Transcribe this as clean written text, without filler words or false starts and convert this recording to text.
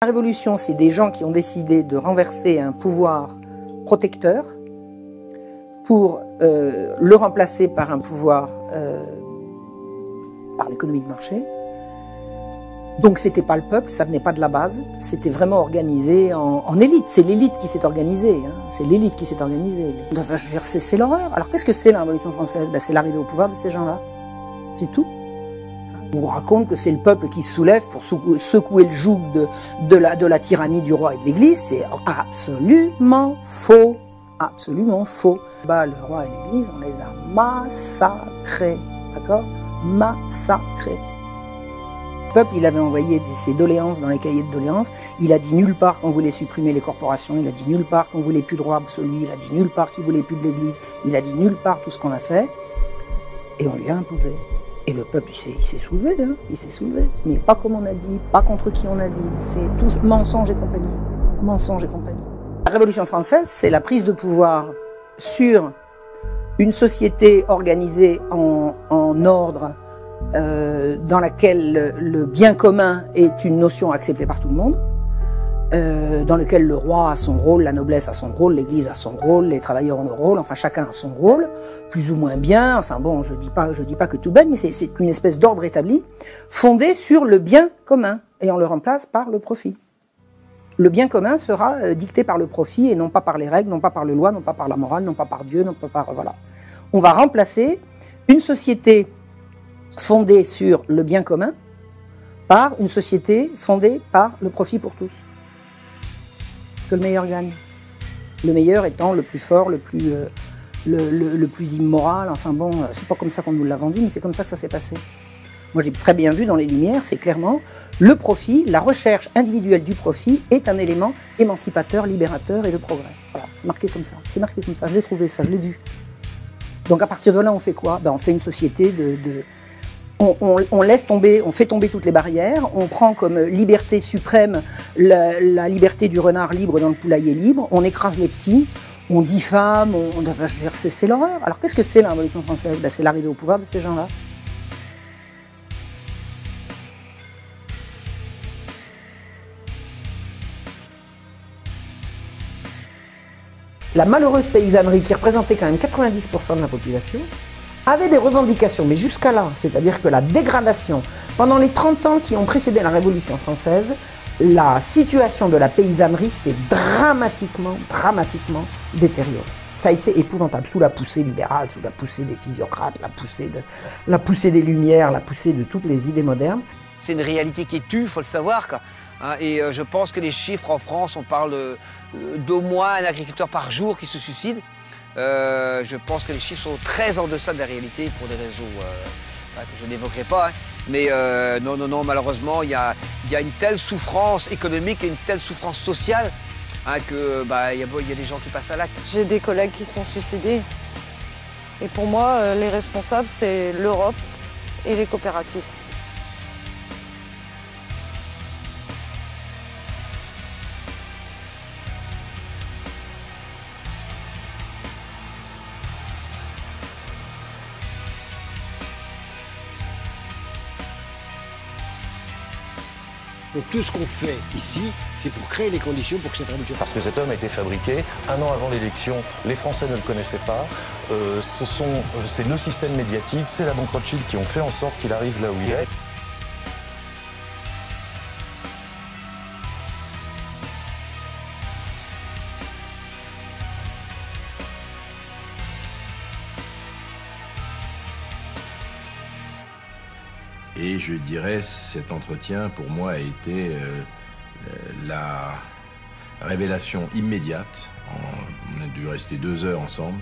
La révolution, c'est des gens qui ont décidé de renverser un pouvoir protecteur pour le remplacer par un pouvoir par l'économie de marché. Donc c'était pas le peuple, ça venait pas de la base, c'était vraiment organisé en élite. C'est l'élite qui s'est organisée, hein. C'est l'élite qui s'est organisée. Enfin, je veux dire, c'est l'horreur. Alors qu'est-ce que c'est la Révolution française? Ben, c'est l'arrivée au pouvoir de ces gens-là. C'est tout. On vous raconte que c'est le peuple qui se soulève pour secouer le joug de la tyrannie du roi et de l'Église. C'est absolument faux. Absolument faux. Bah, le roi et l'Église, on les a massacrés. D'accord? Massacrés. Le peuple, il avait envoyé ses doléances dans les cahiers de doléances. Il a dit nulle part qu'on voulait supprimer les corporations. Il a dit nulle part qu'on voulait plus de droit absolu. Il a dit nulle part qu'il voulait plus de l'Église. Il a dit nulle part tout ce qu'on a fait. Et on lui a imposé. Et le peuple, il s'est soulevé, hein. Il s'est soulevé. Mais pas comme on a dit, pas contre qui on a dit. C'est tout mensonge et compagnie. Mensonge et compagnie. La Révolution française, c'est la prise de pouvoir sur une société organisée en ordre, dans laquelle le bien commun est une notion acceptée par tout le monde, dans lequel le roi a son rôle, la noblesse a son rôle, l'Église a son rôle, les travailleurs ont leur rôle, enfin chacun a son rôle, plus ou moins bien, enfin bon, je dis pas que tout baigne, mais c'est une espèce d'ordre établi, fondé sur le bien commun, et on le remplace par le profit. Le bien commun sera dicté par le profit, et non pas par les règles, non pas par les lois, non pas par la morale, non pas par Dieu, non pas par... voilà. On va remplacer une société fondée sur le bien commun par une société fondée par le profit pour tous. Que le meilleur gagne. Le meilleur étant le plus fort, le plus immoral. Enfin bon, c'est pas comme ça qu'on nous l'a vendu, mais c'est comme ça que ça s'est passé. Moi j'ai très bien vu dans les Lumières, c'est clairement le profit, la recherche individuelle du profit est un élément émancipateur, libérateur et de progrès. Voilà, c'est marqué comme ça. C'est marqué comme ça. Je l'ai trouvé ça, je l'ai vu. Donc à partir de là, on fait quoi? Ben, on fait une société on laisse tomber, on fait tomber toutes les barrières, on prend comme liberté suprême la liberté du renard libre dans le poulailler libre, on écrase les petits, on diffame, enfin, je veux dire, c'est l'horreur. Alors qu'est-ce que c'est la Révolution française? Ben, c'est l'arrivée au pouvoir de ces gens-là. La malheureuse paysannerie, qui représentait quand même 90% de la population, avait des revendications, mais jusqu'à là, c'est-à-dire que la dégradation, pendant les 30 ans qui ont précédé la Révolution française, la situation de la paysannerie s'est dramatiquement détériorée. Ça a été épouvantable, sous la poussée libérale, sous la poussée des physiocrates, la poussée des Lumières, la poussée de toutes les idées modernes. C'est une réalité qui tue, il faut le savoir, quoi. Hein, et je pense que les chiffres en France, on parle d'au moins un agriculteur par jour qui se suicide. Je pense que les chiffres sont très en deçà de la réalité pour des raisons que je n'évoquerai pas. Hein. Mais non, malheureusement, il y a une telle souffrance économique et une telle souffrance sociale hein, que y a des gens qui passent à l'acte. J'ai des collègues qui sont suicidés. Et pour moi, les responsables, c'est l'Europe et les coopératives. Donc tout ce qu'on fait ici, c'est pour créer les conditions pour que cette révolution... Parce que cet homme a été fabriqué un an avant l'élection, les Français ne le connaissaient pas, c'est le système médiatique, c'est la banque Rothschild qui ont fait en sorte qu'il arrive là où il est. Et je dirais, cet entretien, pour moi, a été la révélation immédiate. On a dû rester 2 heures ensemble.